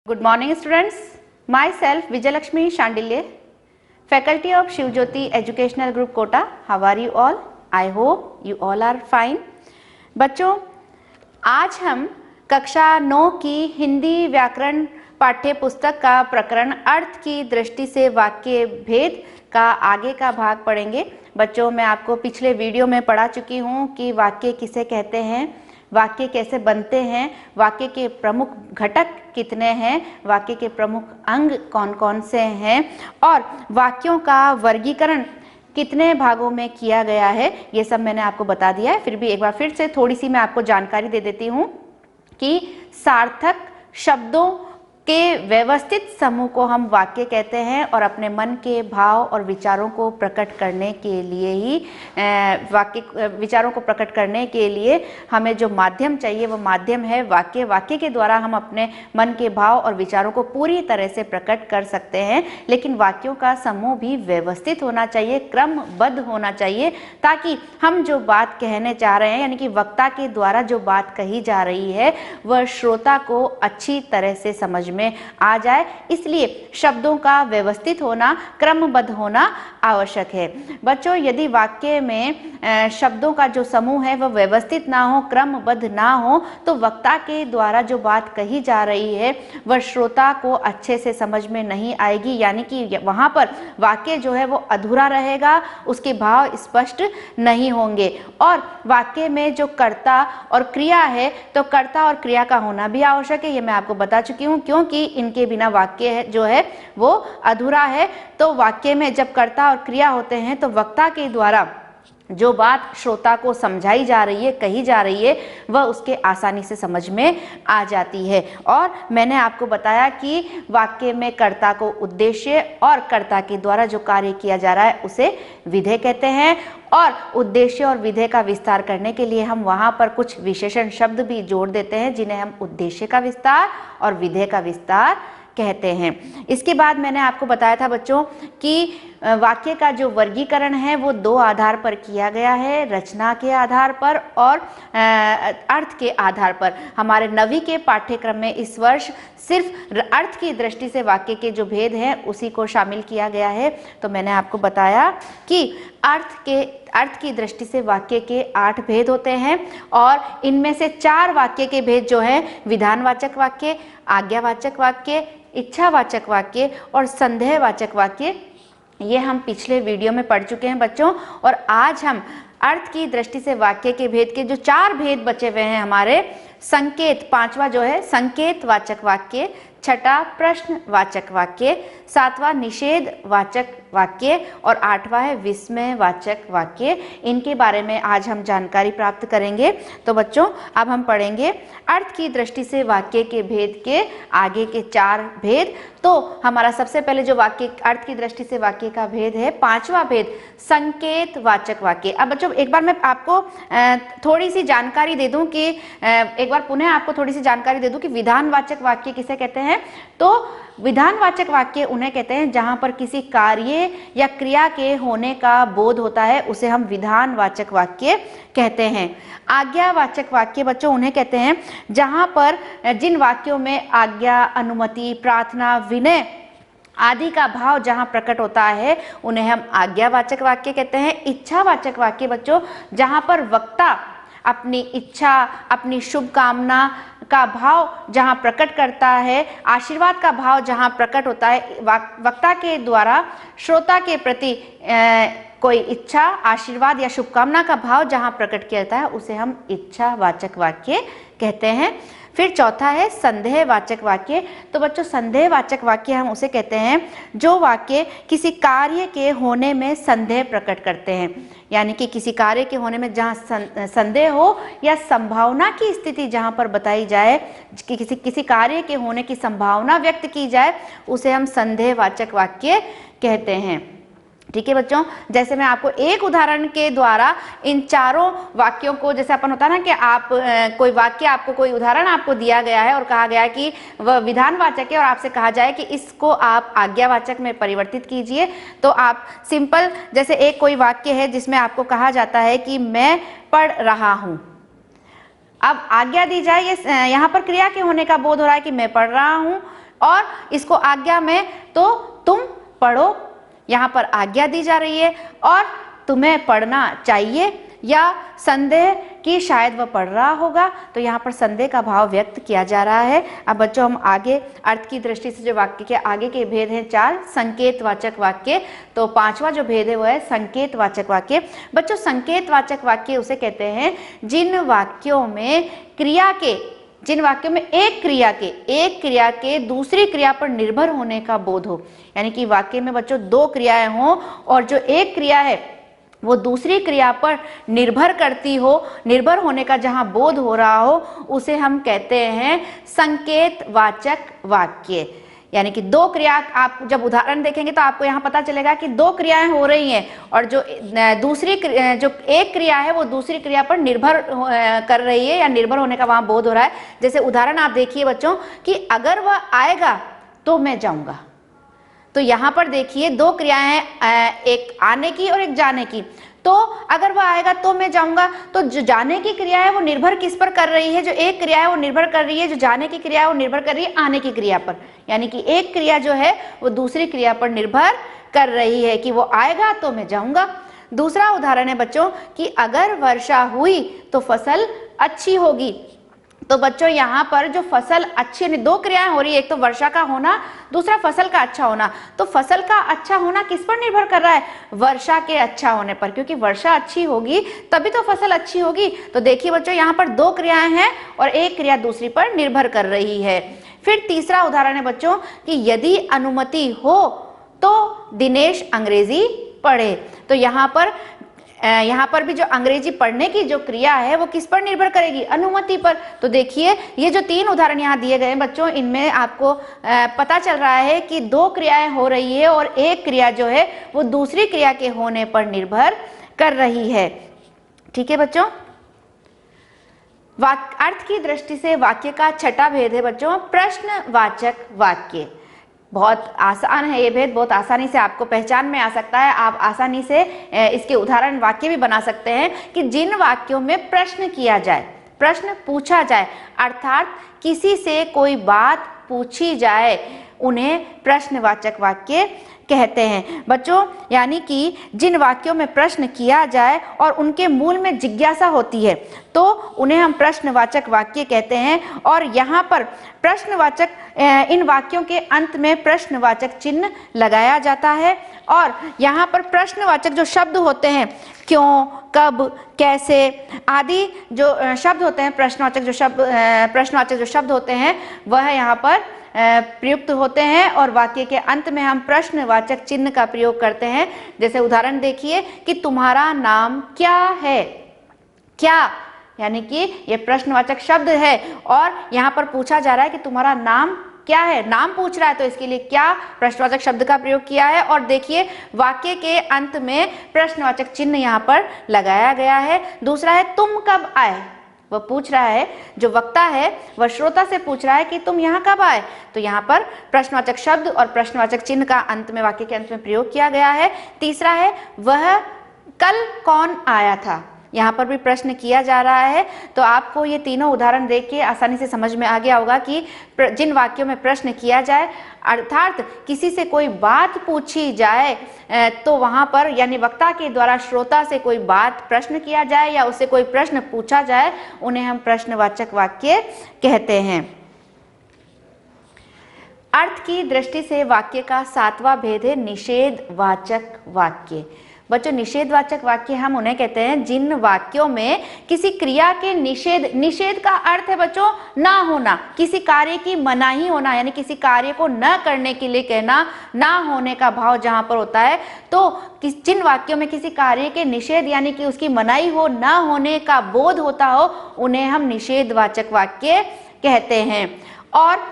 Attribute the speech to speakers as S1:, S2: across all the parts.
S1: Good morning students, myself Vijayalakshmi Shandilye, faculty of Shivjyoti Educational Group Kota. How are you all? I hope you all are fine. बच्चों, आज हम कक्षा 9 की हिंदी व्याकरण पाठ्य पुस्तक का प्रकरण अर्थ की दृष्टि से वाक्य भेद का आगे का भाग पढ़ेंगे। बच्चों, मैं आपको पिछले वीडियो में पढ़ा चुकी हूँ कि वाक्य किसे कहते हैं, वाक्य कैसे बनते हैं, वाक्य के प्रमुख घटक कितने हैं, वाक्य के प्रमुख अंग कौन कौन से हैं और वाक्यों का वर्गीकरण कितने भागों में किया गया है, ये सब मैंने आपको बता दिया है। फिर भी एक बार फिर से थोड़ी सी मैं आपको जानकारी दे देती हूँ कि सार्थक शब्दों के व्यवस्थित समूह को हम वाक्य कहते हैं और अपने मन के भाव और विचारों को प्रकट करने के लिए ही विचारों को प्रकट करने के लिए हमें जो माध्यम चाहिए वो माध्यम है वाक्य। वाक्य के द्वारा हम अपने मन के भाव और विचारों को पूरी तरह से प्रकट कर सकते हैं, लेकिन वाक्यों का समूह भी व्यवस्थित होना चाहिए, क्रमबद्ध होना चाहिए, ताकि हम जो बात कहने चाह रहे हैं यानी कि वक्ता के द्वारा जो बात कही जा रही है वह श्रोता को अच्छी तरह से समझ में आ जाए। इसलिए शब्दों का व्यवस्थित होना, क्रमबद्ध होना आवश्यक है। बच्चों, यदि वाक्य में शब्दों का जो समूह है वह व्यवस्थित ना हो, क्रमबद्ध ना हो, तो वक्ता के द्वारा जो बात कही जा रही है वह श्रोता को अच्छे से समझ में नहीं आएगी, यानी कि वहां पर वाक्य जो है वो अधूरा रहेगा, उसके भाव स्पष्ट नहीं होंगे। और वाक्य में जो कर्ता और क्रिया है तो कर्ता और क्रिया का होना भी आवश्यक है, ये मैं आपको बता चुकी हूँ, क्योंकि इनके बिना वाक्य जो है वो अधूरा है। तो वाक्य में जब कर्ता और क्रिया होते हैं तो वक्ता के द्वारा जो बात श्रोता को समझाई जा रही है, कही जा रही है, वह उसके आसानी से समझ में आ जाती है। और मैंने आपको बताया कि वाक्य में कर्ता को उद्देश्य और कर्ता के द्वारा जो कार्य किया जा रहा है उसे विधेय कहते हैं, और उद्देश्य और विधेय का विस्तार करने के लिए हम वहां पर कुछ विशेषण शब्द भी जोड़ देते हैं, जिन्हें हम उद्देश्य का विस्तार और विधेय का विस्तार कहते हैं। इसके बाद मैंने आपको बताया था बच्चों कि वाक्य का जो वर्गीकरण है वो दो आधार पर किया गया है, रचना के आधार पर और अर्थ के आधार पर। हमारे 9वीं के पाठ्यक्रम में इस वर्ष सिर्फ अर्थ की दृष्टि से वाक्य के जो भेद हैं उसी को शामिल किया गया है। तो मैंने आपको बताया कि अर्थ की दृष्टि से वाक्य के 8 भेद होते हैं और इनमें से 4 वाक्य के भेद जो है विधानवाचक वाक्य, आज्ञावाचक वाक्य, इच्छावाचक वाक्य और संदेहवाचक वाक्य, ये हम पिछले वीडियो में पढ़ चुके हैं बच्चों। और आज हम अर्थ की दृष्टि से वाक्य के भेद के जो 4 भेद बचे हुए हैं हमारे, संकेत, 5वां जो है संकेतवाचक वाक्य, 6ठा प्रश्नवाचक वाक्य, 7वां निषेधवाचक वाक्य और 8वां है विस्मयवाचक वाक्य। इनके बारे में आज हम जानकारी प्राप्त करेंगे। तो बच्चों, अब हम पढ़ेंगे अर्थ की दृष्टि से वाक्य के भेद के आगे के 4 भेद। तो हमारा सबसे पहले जो वाक्य अर्थ की दृष्टि से वाक्य का भेद है, 5वां भेद संकेतवाचक वाक्य। अब बच्चों, एक बार मैं आपको थोड़ी सी जानकारी दे दूं कि एक बार पुनः आपको थोड़ी सी जानकारी दे दूं कि विधानवाचक वाक्य किसे कहते हैं। तो विधानवाचक वाक्य उन्हें कहते हैं जहां पर किसी कार्य या क्रिया के होने का बोध होता है, उसे हम विधानवाचक वाक्य कहते हैं। आज्ञावाचक वाक्य बच्चों उन्हें कहते हैं जहां पर जिन वाक्यों में आज्ञा, अनुमति, प्रार्थना, विनय आदि का भाव जहां प्रकट होता है उन्हें हम आज्ञावाचक वाक्य कहते हैं। इच्छावाचक वाक्य बच्चों जहां पर वक्ता अपनी इच्छा, अपनी शुभकामना का भाव जहां प्रकट करता है, आशीर्वाद का भाव जहां प्रकट होता है, वक्ता के द्वारा श्रोता के प्रति कोई इच्छा, आशीर्वाद या शुभकामना का भाव जहां प्रकट किया जाता है उसे हम इच्छावाचक वाक्य कहते हैं। फिर चौथा है संदेहवाचक वाक्य। तो बच्चों, संदेहवाचक वाक्य हम उसे कहते हैं जो वाक्य किसी कार्य के होने में संदेह प्रकट करते हैं, यानी कि किसी कार्य के होने में जहां संदेह हो या संभावना की स्थिति जहां पर बताई जाए, कि किसी कार्य के होने की संभावना व्यक्त की जाए, उसे हम संदेहवाचक वाक्य कहते हैं। ठीक है बच्चों, जैसे मैं आपको एक उदाहरण के द्वारा इन चारों वाक्यों को, जैसे अपन होता है ना कि आप कोई वाक्य, आपको कोई उदाहरण आपको दिया गया है और कहा गया है कि वह विधानवाचक है और आपसे कहा जाए कि इसको आप आज्ञावाचक में परिवर्तित कीजिए, तो आप सिंपल, जैसे एक कोई वाक्य है जिसमें आपको कहा जाता है कि मैं पढ़ रहा हूं। अब आज्ञा दी जाए, ये यहाँ पर क्रिया के होने का बोध हो रहा है कि मैं पढ़ रहा हूँ, और इसको आज्ञा में तो तुम पढ़ो, यहाँ पर आज्ञा दी जा रही है, और तुम्हें पढ़ना चाहिए, या संदेह कि शायद वह पढ़ रहा होगा, तो यहाँ पर संदेह का भाव व्यक्त किया जा रहा है। अब बच्चों हम आगे अर्थ की दृष्टि से जो वाक्य के आगे के भेद हैं 4 संकेतवाचक वाक्य, तो 5वां जो भेद है वो है संकेतवाचक वाक्य। बच्चों संकेतवाचक वाक्य उसे कहते हैं जिन वाक्यों में एक क्रिया के दूसरी क्रिया पर निर्भर होने का बोध हो, यानी कि वाक्य में बच्चों 2 क्रियाएं हों और जो एक क्रिया है वो दूसरी क्रिया पर निर्भर करती हो, निर्भर होने का जहां बोध हो रहा हो, उसे हम कहते हैं संकेतवाचक वाक्य। यानी कि 2 क्रिया, आप जब उदाहरण देखेंगे तो आपको यहाँ पता चलेगा कि 2 क्रियाएं हो रही हैं और जो एक क्रिया है वो दूसरी क्रिया पर निर्भर कर रही है या निर्भर होने का वहां बोध हो रहा है। जैसे उदाहरण आप देखिए बच्चों कि अगर वह आएगा तो मैं जाऊंगा, तो यहाँ पर देखिए 2 क्रियाएं हैं, एक आने की और एक जाने की। तो अगर वह आएगा तो मैं जाऊंगा, तो जो जाने की क्रिया है वो निर्भर किस पर कर रही है, जो एक क्रिया है वो निर्भर कर रही है, जो जाने की क्रिया है वो निर्भर कर रही है आने की क्रिया पर, यानी कि एक क्रिया जो है वो दूसरी क्रिया पर निर्भर कर रही है कि वो आएगा तो मैं जाऊंगा। दूसरा उदाहरण है बच्चों कि अगर वर्षा हुई तो फसल अच्छी होगी। तो बच्चों यहाँ पर जो फसल अच्छी, 2 क्रियाएं हो रही है, एक तो वर्षा का होना, दूसरा फसल का अच्छा होना। तो फसल का अच्छा होना किस पर निर्भर कर रहा है? वर्षा के अच्छा होने पर, क्योंकि वर्षा अच्छी होगी तभी तो फसल अच्छी होगी। तो देखिए बच्चों यहाँ पर 2 क्रियाएं हैं और एक क्रिया दूसरी पर निर्भर कर रही है। फिर तीसरा उदाहरण है बच्चों कि यदि अनुमति हो तो दिनेश अंग्रेजी पढ़े। तो यहाँ पर भी जो अंग्रेजी पढ़ने की जो क्रिया है वो किस पर निर्भर करेगी? अनुमति पर। तो देखिए ये जो 3 उदाहरण यहाँ दिए गए हैं बच्चों, इनमें आपको पता चल रहा है कि 2 क्रियाएं हो रही है और एक क्रिया जो है वो दूसरी क्रिया के होने पर निर्भर कर रही है। ठीक है बच्चों। अर्थ की दृष्टि से वाक्य का छठा भेद है बच्चों प्रश्नवाचक वाक्य। बहुत आसान है ये भेद, बहुत आसानी से आपको पहचान में आ सकता है। आप आसानी से इसके उदाहरण वाक्य भी बना सकते हैं कि जिन वाक्यों में प्रश्न किया जाए, प्रश्न पूछा जाए, अर्थात किसी से कोई बात पूछी जाए, उन्हें प्रश्नवाचक वाक्य कहते हैं बच्चों। यानी कि जिन वाक्यों में प्रश्न किया जाए और उनके मूल में जिज्ञासा होती है तो उन्हें हम प्रश्नवाचक वाक्य कहते हैं। और यहाँ पर प्रश्नवाचक, इन वाक्यों के अंत में प्रश्नवाचक चिन्ह लगाया जाता है और यहाँ पर प्रश्नवाचक जो शब्द होते हैं, क्यों, कब, कैसे आदि जो शब्द होते हैं, प्रश्नवाचक जो शब्द होते हैं वह यहाँ पर प्रयुक्त होते हैं और वाक्य के अंत में हम प्रश्नवाचक चिन्ह का प्रयोग करते हैं। जैसे उदाहरण देखिए कि तुम्हारा नाम क्या है। क्या यानी कि ये प्रश्नवाचक शब्द है और यहाँ पर पूछा जा रहा है कि तुम्हारा नाम क्या है, नाम पूछ रहा है, तो इसके लिए क्या प्रश्नवाचक शब्द का प्रयोग किया है। और देखिए वाक्य के अंत में प्रश्नवाचक चिन्ह यहाँ पर लगाया गया है। दूसरा है तुम कब आए। वह पूछ रहा है, जो वक्ता है वह श्रोता से पूछ रहा है कि तुम यहाँ कब आए। तो यहाँ पर प्रश्नवाचक शब्द और प्रश्नवाचक चिन्ह का अंत में, वाक्य के अंत में प्रयोग किया गया है। तीसरा है वह कल कौन आया था। यहाँ पर भी प्रश्न किया जा रहा है। तो आपको ये तीनों उदाहरण देख के आसानी से समझ में आ गया होगा कि जिन वाक्यों में प्रश्न किया जाए अर्थात किसी से कोई बात पूछी जाए तो वहाँ पर यानी वक्ता के द्वारा श्रोता से कोई बात प्रश्न किया जाए या उससे कोई प्रश्न पूछा जाए, उन्हें हम प्रश्नवाचक वाक्य कहते हैं। अर्थ की दृष्टि से वाक्य का 7वां भेद है निषेधवाचक वाक्य। बच्चों निषेधवाचक वाक्य हम उन्हें कहते हैं जिन वाक्यों में किसी क्रिया के निषेध का अर्थ है बच्चों ना होना, किसी कार्य की मनाही होना, यानी किसी कार्य को न करने के लिए कहना, ना होने का भाव जहां पर होता है। तो जिन वाक्यों में किसी कार्य के निषेध यानी कि उसकी मनाही हो, ना होने का बोध होता हो, उन्हें हम निषेधवाचक वाक्य कहते हैं। और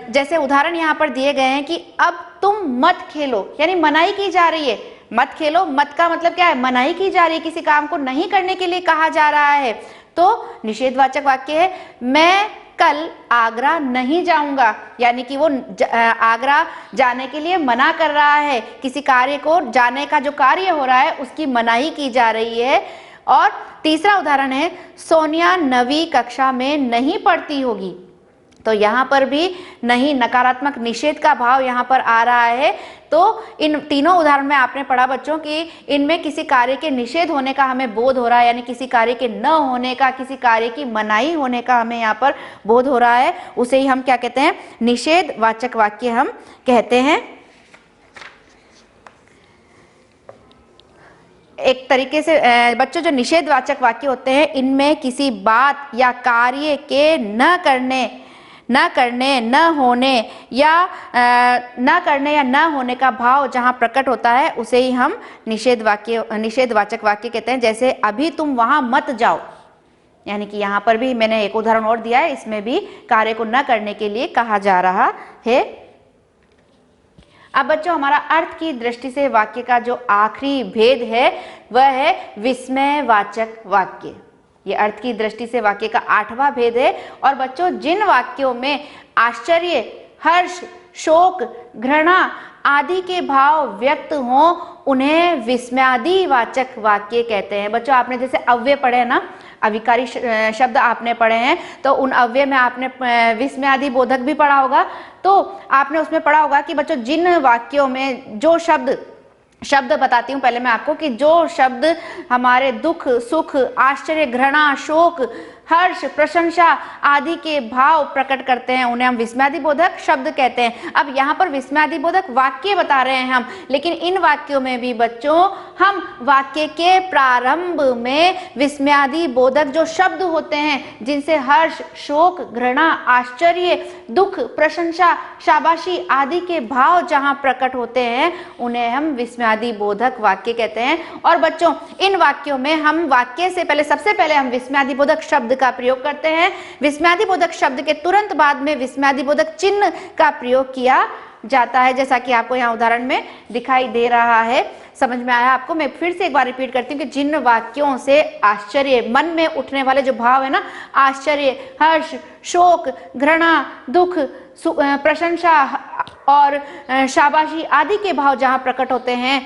S1: जैसे उदाहरण यहाँ पर दिए गए हैं कि अब तुम मत खेलो, यानी मनाही की जा रही है। मत खेलो, मत का मतलब क्या है? मनाही की जा रही है, किसी काम को नहीं करने के लिए कहा जा रहा है। तो निषेधवाचक वाक्य है मैं कल आगरा नहीं जाऊंगा, यानी कि वो आगरा जाने के लिए मना कर रहा है, किसी कार्य को जाने का जो कार्य हो रहा है उसकी मनाही की जा रही है। और तीसरा उदाहरण है सोनिया 9वीं कक्षा में नहीं पढ़ती होगी। तो यहाँ पर भी नहीं, नकारात्मक निषेध का भाव यहाँ पर आ रहा है। तो इन तीनों उदाहरण में आपने पढ़ा बच्चों कि इनमें किसी कार्य के निषेध होने का हमें बोध हो रहा है, यानी किसी कार्य के न होने का, किसी कार्य की मनाही होने का हमें यहाँ पर बोध हो रहा है। उसे ही हम क्या कहते हैं, निषेध वाचक वाक्य हम कहते हैं। एक तरीके से बच्चों जो निषेधवाचक वाक्य होते हैं, इनमें किसी बात या कार्य के न करने, न होने या न होने का भाव जहां प्रकट होता है, उसे ही हम निषेधवाचक वाक्य कहते हैं। जैसे अभी तुम वहां मत जाओ, यानी कि यहाँ पर भी मैंने एक उदाहरण और दिया है, इसमें भी कार्य को न करने के लिए कहा जा रहा है। अब बच्चों हमारा अर्थ की दृष्टि से वाक्य का जो आखिरी भेद है वह है विस्मयवाचक वाक्य। ये अर्थ की दृष्टि से वाक्य का 8वां भेद है। और बच्चों जिन वाक्यों में आश्चर्य, हर्ष, शोक, घृणा आदि के भाव व्यक्त हों, उन्हें विस्मयादिवाचक वाक्य कहते हैं। बच्चों आपने जैसे अव्यय पढ़े हैं ना, अविकारी शब्द आपने पढ़े हैं, तो उन अव्यय में आपने विस्मयादि बोधक भी पढ़ा होगा। तो आपने उसमें पढ़ा होगा कि बच्चों जिन वाक्यों में जो शब्द बताती हूँ पहले मैं आपको, कि जो शब्द हमारे दुख, सुख, आश्चर्य, घृणा, शोक, हर्ष, प्रशंसा आदि के भाव प्रकट करते हैं, उन्हें हम विस्मयादिबोधक शब्द कहते हैं। अब यहाँ पर विस्मयादिबोधक वाक्य बता रहे हैं हम, लेकिन इन वाक्यों में भी बच्चों हम वाक्य के प्रारंभ में विस्मयादिबोधक जो शब्द होते हैं, जिनसे हर्ष, शोक, घृणा, आश्चर्य, दुख, प्रशंसा, शाबाशी आदि के भाव जहाँ प्रकट होते हैं, उन्हें हम विस्मयादिबोधक वाक्य कहते हैं। और बच्चों इन वाक्यों में हम वाक्य से पहले, सबसे पहले हम विस्मयादिबोधक शब्द का प्रयोग करते हैं। विस्मयादिबोधक शब्द के तुरंत बाद में विस्मयादिबोधक चिन्ह का प्रयोग किया जाता है, जैसा कि आपको यहाँ उदाहरण में दिखाई दे रहा है। समझ में आया आपको? मैं फिर से एक बार रिपीट करती हूँ कि जिन वाक्यों से आश्चर्य, मन में उठने वाले जो भाव है ना, आश्चर्य, हर्ष, शोक, घृणा, दुख, प्रशंसा और शाबाशी आदि के भाव जहाँ प्रकट होते हैं,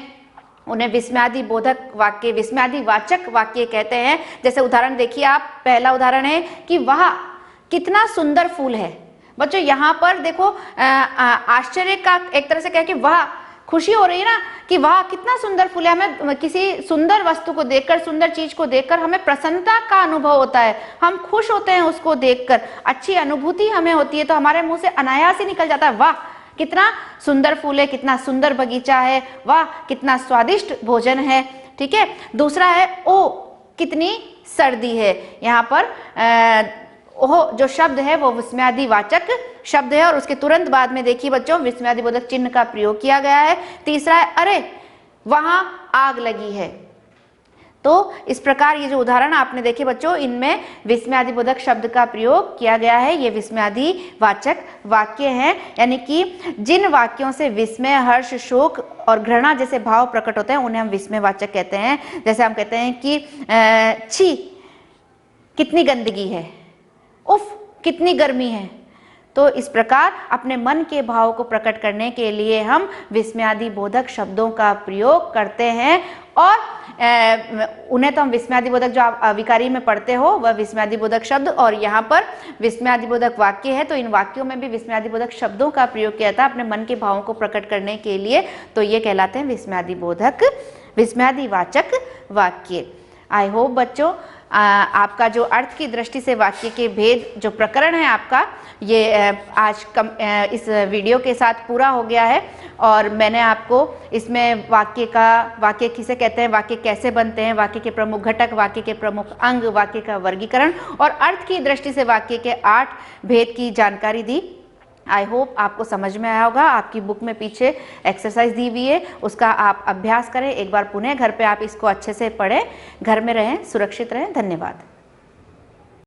S1: उन्हें विस्मयादिबोधक वाक्य, विस्मयादिवाचक वाक्य कहते हैं। जैसे उदाहरण देखिए आप, पहला उदाहरण है कि वाह कितना सुंदर फूल है। बच्चों यहाँ पर देखो आश्चर्य का एक तरह से कह के वाह, खुशी हो रही है ना कि वाह कितना सुंदर फूल है। हमें किसी सुंदर वस्तु को देखकर, सुंदर चीज को देखकर हमें प्रसन्नता का अनुभव होता है, हम खुश होते हैं उसको देखकर, अच्छी अनुभूति हमें होती है, तो हमारे मुंह से अनायास ही निकल जाता है वाह कितना सुंदर फूल है, कितना सुंदर बगीचा है, वाह कितना स्वादिष्ट भोजन है। ठीक है। दूसरा है ओ कितनी सर्दी है। यहाँ पर ओह जो शब्द है वो विस्मयादिवाचक शब्द है और उसके तुरंत बाद में देखिए बच्चों विस्मयादिबोधक चिन्ह का प्रयोग किया गया है। तीसरा है अरे वहां आग लगी है। तो इस प्रकार ये जो उदाहरण आपने देखे बच्चों, इनमें विस्मयादिबोधक शब्द का प्रयोग किया गया है। ये विस्मयादिवाचक वाक्य हैं, यानी कि जिन वाक्यों से विस्मय, हर्ष, शोक और घृणा जैसे भाव प्रकट होते हैं, उन्हें हम विस्मयवाचक कहते हैं। जैसे हम कहते हैं कि छी कितनी गंदगी है, उफ कितनी गर्मी है। तो इस प्रकार अपने मन के भाव को प्रकट करने के लिए हम विस्मयादिबोधक शब्दों का प्रयोग करते हैं और उन्हें तो हम विस्मयादिबोधक, जो आप अविकारी में पढ़ते हो वह विस्मयादिबोधक शब्द, और यहाँ पर विस्मयादिबोधक वाक्य है, तो इन वाक्यों में भी विस्मयादिबोधक शब्दों का प्रयोग किया था अपने मन के भावों को प्रकट करने के लिए। तो ये कहलाते हैं विस्मयादिबोधक, विस्मयादिवाचक वाक्य। आई होप बच्चों आपका जो अर्थ की दृष्टि से वाक्य के भेद जो प्रकरण है आपका, ये आज इस वीडियो के साथ पूरा हो गया है। और मैंने आपको इसमें वाक्य किसे कहते हैं, वाक्य कैसे बनते हैं, वाक्य के प्रमुख घटक, वाक्य के प्रमुख अंग, वाक्य का वर्गीकरण और अर्थ की दृष्टि से वाक्य के 8 भेद की जानकारी दी। आई होप आपको समझ में आया होगा। आपकी बुक में पीछे एक्सरसाइज दी हुई है, उसका आप अभ्यास करें एक बार पुनः, घर पे आप इसको अच्छे से पढ़ें। घर में रहें, सुरक्षित रहें। धन्यवाद।